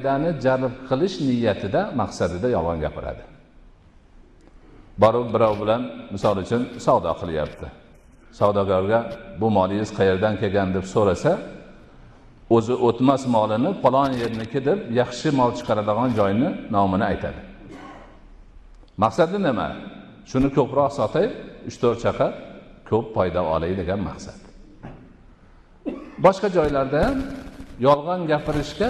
foydani jalb qilish niyatida, maqsadida yolg'on gapiradi. Borib birov bilan misol uchun savdo qilyapti. Savdogarga bu molingiz qayerdan kelgan deb so'rasa, o'zi o'tmas molini falon yerniki deb yaxshi mol chiqaradigan joyni nomini aytadi. Maqsadi nima? Shuni ko'proq sotay, 3-4 chaqa ko'p foyda olay degan maqsad. Boshqa joylarda ham yolg'on gapirishga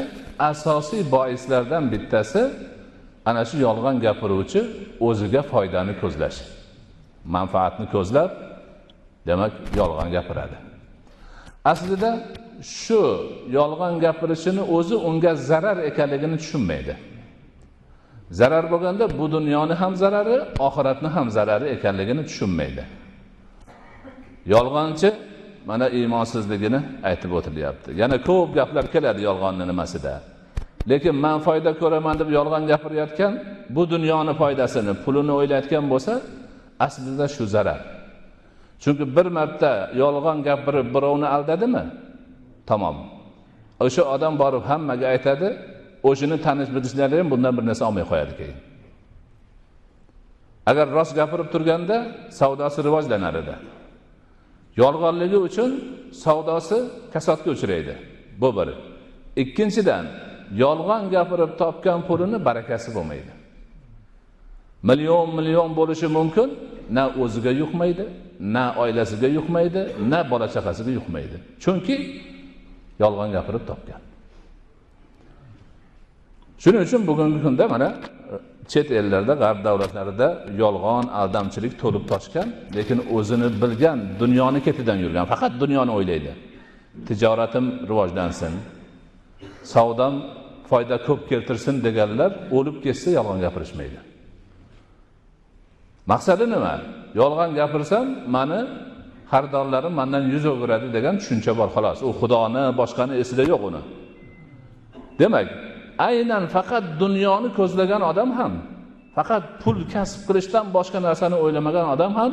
asosiy boislardan bittasi ana shu yolg'on gapiruvchi o'ziga foydani ko'zlashi. Manfaatni ko'zlab, demak, yolg'on gapiradi. Aslida shu yolg'on gapirishini o'zi unga zarar ekanligini tushunmaydi. Zarar bo'lganda bu dunyoni ham zarari, oxiratni ham zarari ekanligini tushunmaydi. Yolg'onchi mana iymonsizligini aytib o'tilyapti. Yana ko'p gaplar keladi yolg'onning nimasida. Lekin men foyda ko'raman deb yolg'on gapirayotgan, bu dunyoning foydasini, pulini o'ylayotgan bo'lsa, aslida shu zarar. Chunki bir marta yolg'on gapirib birovni aldadimi? Tamom. O'sha odam borib hammaga aytadi, o'shini tanish-bilishlar ham bundan bir narsa olmay qo'yadi keyin. Agar rost gapirib turganda savdosi rivojlanar edi. Yolg'onligi uchun savdosi kasodga uchraydi. Bu biri. Ikkinchidan, yolg'on gapirib topgan pulini barakasi bo'lmaydi. Million bo'lishi mumkin, na o'ziga yuqmaydi, na oilasiga yuqmaydi, na bola chaqasiga yuqmaydi. Chunki yolg'on gapirib topgan. Shuning uchun bugungi kunda mana chet ellarda, g'arb davlatlarida yolg'on, aldamchilik to'lib toshgan, lekin o'zini bilgan, dunyoni ketidan yurgan, faqat dunyoni o'ylaydi. Tijoratim rivojlansin, savdom foyda ko'p keltirsin deganlar o'lib ketsa yolg'on gapirishmaydi. Maqsadi nima? Yolg'on gapirsam, meni xaridorlarim mendan yuz o'giradi degan tushuncha bor xolos. U Xudoni, boshqani esida yo'q uni. Demak, aynan faqat dunyoni ko'zlagan odam ham, faqat pul kasb qilishdan boshqa narsani o'ylamagan odam ham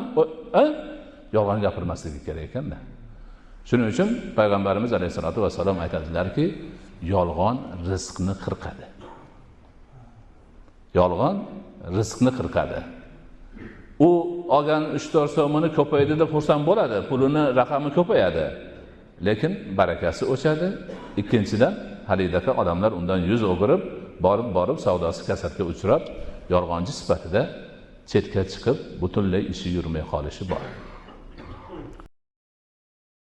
yolg'on gapirmasligi kerak ekanda. Shuning uchun payg'ambarimiz alayhisolatu vasallam aytadilarki, yolg'on rizqni qirqadi. Yolg'on rizqni qirqadi. U olgan 3-4 so'mini ko'paydi deb xursand bo'ladi, pulini raqami ko'payadi. Lekin barakasi o'chadi. Ikkinchidan, halidaka odamlar undan yuz o'girib, borib savdosi kasadga uchrab, yolg'onchi sifatida chetga chiqib, butunlay ishi yurmay qolishi bor.